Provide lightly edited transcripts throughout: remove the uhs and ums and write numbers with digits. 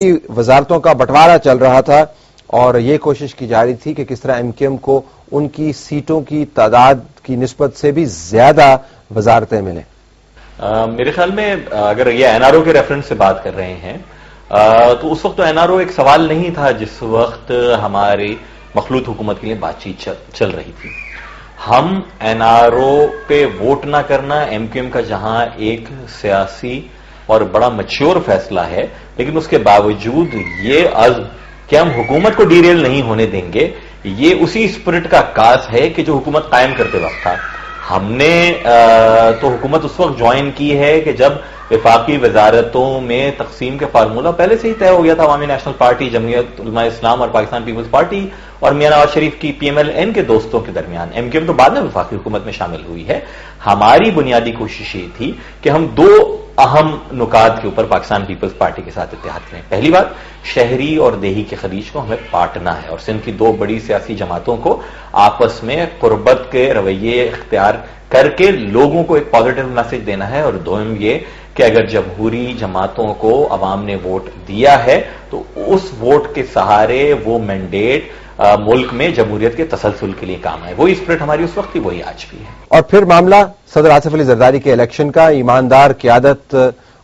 وزارتوں کا بٹوارا چل رہا تھا اور یہ کوشش کی جا رہی تھی کہ کس طرح ایم کیو ایم کو ان کی سیٹوں کی تعداد کی نسبت سے بھی زیادہ وزارتیں ملیں. میرے خیال میں اگر یہ این آر او کے ریفرنس سے بات کر رہے ہیں تو اس وقت تو این آر او ایک سوال نہیں تھا جس وقت ہماری مخلوط حکومت کے لیے بات چیت چل رہی تھی. ہم این آر او پہ ووٹ نہ کرنا ایم کیو ایم کا جہاں ایک سیاسی اور بڑا میچور فیصلہ ہے، لیکن اس کے باوجود یہ عزم کہ ہم حکومت کو ڈیریل نہیں ہونے دیں گے، یہ اسی اسپرٹ کا عکاس ہے کہ جو حکومت قائم کرتے وقت تھا. ہم نے تو حکومت اس وقت جوائن کی ہے کہ جب وفاقی وزارتوں میں تقسیم کا فارمولہ پہلے سے ہی طے ہو گیا تھا. عوامی نیشنل پارٹی، جمعیت علماء اسلام اور پاکستان پیپلز پارٹی اور میاں نواز شریف کی پی ایم ایل این کے دوستوں کے درمیان. ایم کیو ایم تو بعد میں وفاقی حکومت میں شامل ہوئی ہے. ہماری بنیادی کوشش یہ تھی کہ ہم دو اہم نکات کے اوپر پاکستان پیپلز پارٹی کے ساتھ اتحاد کریں. پہلی بات، شہری اور دیہی کے خلیج کو ہمیں بانٹنا ہے اور سندھ کی دو بڑی سیاسی جماعتوں کو آپس میں قربت کے رویے اختیار کر کے لوگوں کو ایک پازیٹو میسج دینا ہے. اور دوم یہ کہ اگر جمہوری جماعتوں کو عوام نے ووٹ دیا ہے تو اس ووٹ کے سہارے وہ مینڈیٹ ملک میں جمہوریت کے تسلسل کے لیے کام ہے. وہی اسپرٹ ہماری اس وقت تھی، وہی آج بھی ہے. اور پھر معاملہ صدر آصف علی زرداری کے الیکشن کا. ایماندار قیادت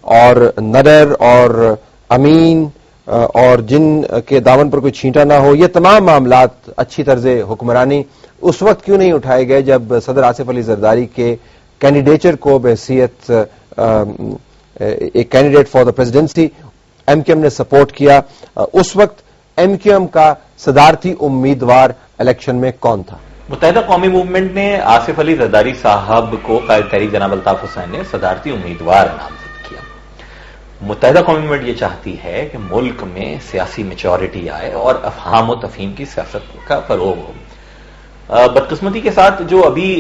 اور نڈر اور امین اور جن کے دامن پر کوئی چھینٹا نہ ہو، یہ تمام معاملات، اچھی طرز حکمرانی اس وقت کیوں نہیں اٹھائے گئے جب صدر آصف علی زرداری کے کینڈیڈیچر کو بحیثیت ایک candidate for the presidency M Q M نے سپورٹ کیا؟ اس وقت ایم کیو ایم کا صدارتی امیدوار الیکشن میں کون تھا؟ متحدہ قومی موومنٹ نے آصف علی زرداری صاحب کو قائد تحریک جناب الطاف حسین نے صدارتی امیدوار نامزد کیا. متحدہ قومی موومنٹ یہ چاہتی ہے کہ ملک میں سیاسی میچورٹی آئے اور افہام و تفہیم کی سیاست کا فروغ ہو. بدقسمتی کے ساتھ جو ابھی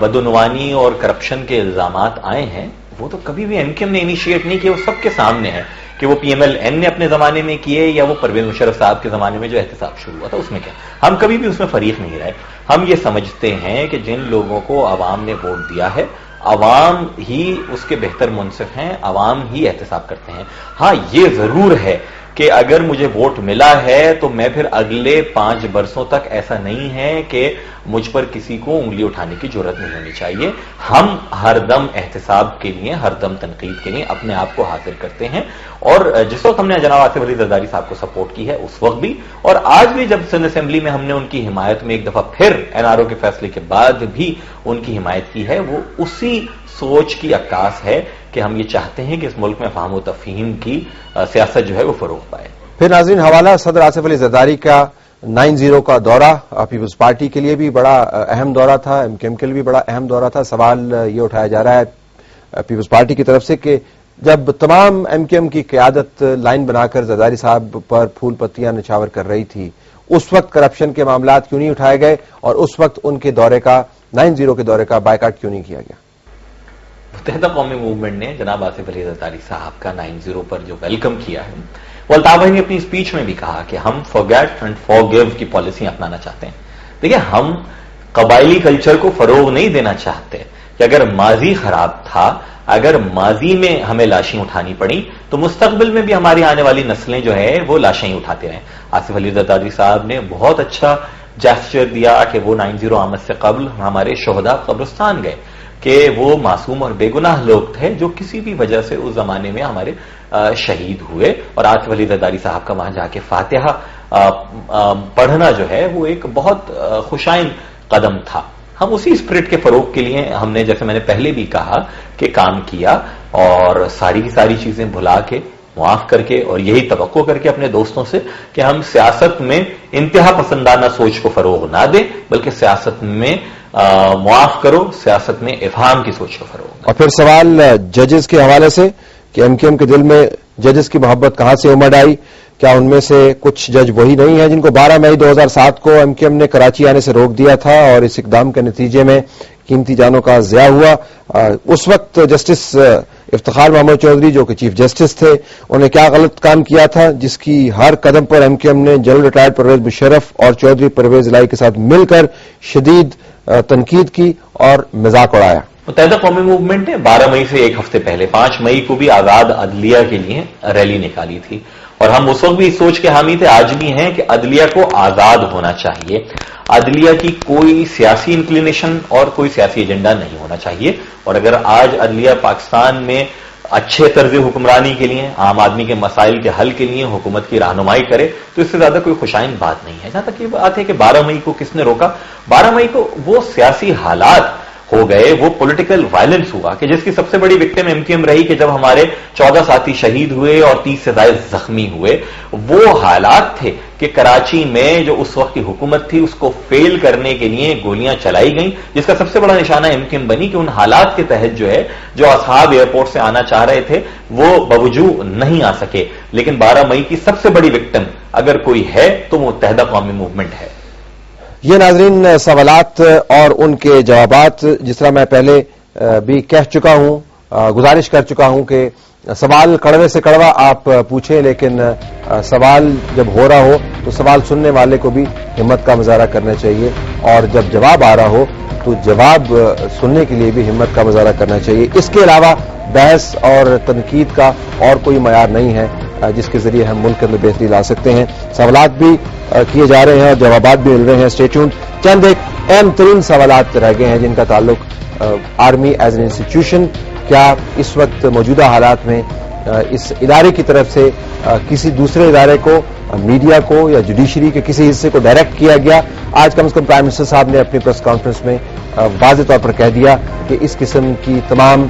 بدعنوانی اور کرپشن کے الزامات آئے ہیں وہ تو کبھی بھی ایم کیو ایم نے انیشیٹ نہیں کیے. وہ سب کے سامنے ہے کہ وہ پی ایم ایل این نے اپنے زمانے میں کیے یا وہ پرویز مشرف صاحب کے زمانے میں جو احتساب شروع ہوا تھا اس میں کیا. ہم کبھی بھی اس میں فریق نہیں رہے. ہم یہ سمجھتے ہیں کہ جن لوگوں کو عوام نے ووٹ دیا ہے عوام ہی اس کے بہتر منصف ہیں، عوام ہی احتساب کرتے ہیں. ہاں یہ ضرور ہے کہ اگر مجھے ووٹ ملا ہے تو میں پھر اگلے 5 برسوں تک ایسا نہیں ہے کہ مجھ پر کسی کو انگلی اٹھانے کی ضرورت نہیں ہونی چاہیے. ہم ہر دم احتساب کے لیے، ہر دم تنقید کے لیے اپنے آپ کو حاضر کرتے ہیں. اور جس وقت ہم نے جناب آصف علی زرداری صاحب کو سپورٹ کی ہے اس وقت بھی اور آج بھی جب سندھ اسمبلی میں ہم نے ان کی حمایت میں ایک دفعہ پھر این آر او کے فیصلے کے بعد بھی ان کی حمایت کی ہے، وہ اسی سوچ کی عکاس ہے کہ ہم یہ چاہتے ہیں کہ اس ملک میں فہم و تفہیم کی سیاست جو ہے وہ فروغ پائے. پھر ناظرین، حوالہ صدر آصف علی زرداری کا 9-0 کا دورہ پیپلز پارٹی کے لیے بھی بڑا اہم دورہ تھا، ایم کیو ایم کے لیے بھی بڑا اہم دورہ تھا. سوال یہ اٹھایا جا رہا ہے پیپلز پارٹی کی طرف سے کہ جب تمام ایم کیو ایم کی قیادت لائن بنا کر زرداری صاحب پر پھول پتیاں نچھاور کر رہی تھی، اس وقت کرپشن کے معاملات کیوں نہیں اٹھائے گئے اور اس وقت ان کے دورے کا 9-0 کے دورے کا بائیکاٹ کیوں نہیں کیا گیا؟ متحدہ قومی موومنٹ نے جناب آصف علی زرداری صاحب کا 9-0 پر جو ویلکم کیا ہے، وہ الطاف بھائی نے اپنی اسپیچ میں بھی کہا کہ ہم فارگیٹ اینڈ فارگیو کی پالیسی اپنانا چاہتے ہیں. دیکھیں، ہم قبائلی کلچر کو فروغ نہیں دینا چاہتے کہ اگر ماضی خراب تھا، اگر ماضی میں ہمیں لاشیں اٹھانی پڑی تو مستقبل میں بھی ہماری آنے والی نسلیں جو ہے وہ لاشیں اٹھاتے رہیں. آصف علی زرداری صاحب نے بہت اچھا جیسچر دیا کہ وہ 9-0 آمد سے قبل ہمارے شہداء قبرستان گئے کہ وہ معصوم اور بے گناہ لوگ تھے جو کسی بھی وجہ سے اس زمانے میں ہمارے شہید ہوئے. اور آصف علی زرداری صاحب کا وہاں جا کے فاتحہ پڑھنا جو ہے وہ ایک بہت خوشائن قدم تھا. ہم اسی اسپرٹ کے فروغ کے لیے ہم نے، جیسے میں نے پہلے بھی کہا، کہ کام کیا اور ساری کی ساری چیزیں بھلا کے، معاف کر کے اور یہی توقع کر کے اپنے دوستوں سے کہ ہم سیاست میں انتہا پسندانہ سوچ کو فروغ نہ دیں بلکہ سیاست میں معاف کرو، سیاست میں افہام کی سوچ کو فروغ دیں. اور پھر سوال ججز کے حوالے سے کہ ایم کیو ایم کے دل میں ججز کی محبت کہاں سے امڑ آئی؟ کیا ان میں سے کچھ جج وہی نہیں ہیں جن کو 12 مئی 2007 کو ایم کیو ایم نے کراچی آنے سے روک دیا تھا اور اس اقدام کے نتیجے میں قیمتی جانوں کا ضیاع ہوا؟ اس وقت جسٹس افتخار محمد چودھری جو کہ چیف جسٹس تھے، انہوں نے کیا غلط کام کیا تھا جس کی ہر قدم پر ایم کیو ایم نے جنرل ریٹائرڈ پرویز مشرف اور چودھری پرویز الہی کے ساتھ مل کر شدید تنقید کی اور مذاق اڑایا؟ متحدہ قومی موومنٹ نے 12 مئی سے ایک ہفتے پہلے 5 مئی کو بھی آزاد عدلیہ کے لیے ریلی نکالی تھی اور ہم اس وقت بھی اس سوچ کے حامی تھے، آج بھی ہیں، کہ عدلیہ کو آزاد ہونا چاہیے، عدلیہ کی کوئی سیاسی انکلینیشن اور کوئی سیاسی ایجنڈا نہیں ہونا چاہیے. اور اگر آج عدلیہ پاکستان میں اچھے طرز حکمرانی کے لیے، عام آدمی کے مسائل کے حل کے لیے حکومت کی رہنمائی کرے تو اس سے زیادہ کوئی خوشائند بات نہیں ہے. جہاں تک یہ بات ہے کہ 12 مئی کو کس نے روکا، 12 مئی کو وہ سیاسی حالات ہو گئے، وہ پولیٹیکل وائلنس ہوا کہ جس کی سب سے بڑی وکٹم MQM رہی کہ جب ہمارے 14 ساتھی شہید ہوئے اور 30 سے زائد زخمی ہوئے. وہ حالات تھے کہ کراچی میں جو اس وقت کی حکومت تھی اس کو فیل کرنے کے لیے گولیاں چلائی گئیں، جس کا سب سے بڑا نشانہ MQM بنی کہ ان حالات کے تحت جو اصحاب ایئرپورٹ سے آنا چاہ رہے تھے وہ بوجود نہیں آ سکے. لیکن 12 مئی کی سب سے بڑی وکٹم اگر کوئی ہے تو وہ متحدہ قومی موومنٹ ہے. یہ ناظرین سوالات اور ان کے جوابات، جس طرح میں پہلے بھی کہہ چکا ہوں، گزارش کر چکا ہوں کہ سوال کڑوے سے کڑوا آپ پوچھیں، لیکن سوال جب ہو رہا ہو تو سوال سننے والے کو بھی ہمت کا مظاہرہ کرنا چاہیے، اور جب جواب آ رہا ہو تو جواب سننے کے لیے بھی ہمت کا مظاہرہ کرنا چاہیے. اس کے علاوہ بحث اور تنقید کا اور کوئی معیار نہیں ہے جس کے ذریعے ہم ملک کے اندر بہتری لا سکتے ہیں. سوالات بھی کیے جا رہے ہیں اور جوابات بھی مل رہے ہیں. Stay tuned. چند ایک اہم ترین سوالات رہ گئے ہیں جن کا تعلق آرمی ایز این انسٹیٹیوشن، کیا اس وقت موجودہ حالات میں اس ادارے کی طرف سے کسی دوسرے ادارے کو، میڈیا کو یا جوڈیشری کے کسی حصے کو ڈائریکٹ کیا گیا؟ آج کم از کم پرائم منسٹر صاحب نے اپنی پریس کانفرنس میں واضح طور پر کہہ دیا کہ اس قسم کی تمام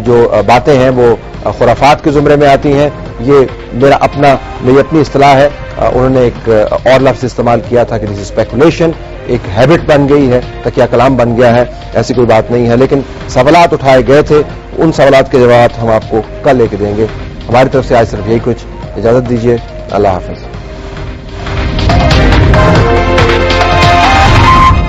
جو باتیں ہیں وہ خرافات کے زمرے میں آتی ہیں. یہ میری اپنی اصطلاح ہے. انہوں نے ایک اور لفظ استعمال کیا تھا کہ دس اسپیکولیشن ایک ہیبٹ بن گئی ہے، تکیہ کلام بن گیا ہے. ایسی کوئی بات نہیں ہے، لیکن سوالات اٹھائے گئے تھے. ان سوالات کے جوابات ہم آپ کو کل لے کے دیں گے. ہماری طرف سے آج صرف یہی کچھ. اجازت دیجیے. اللہ حافظ.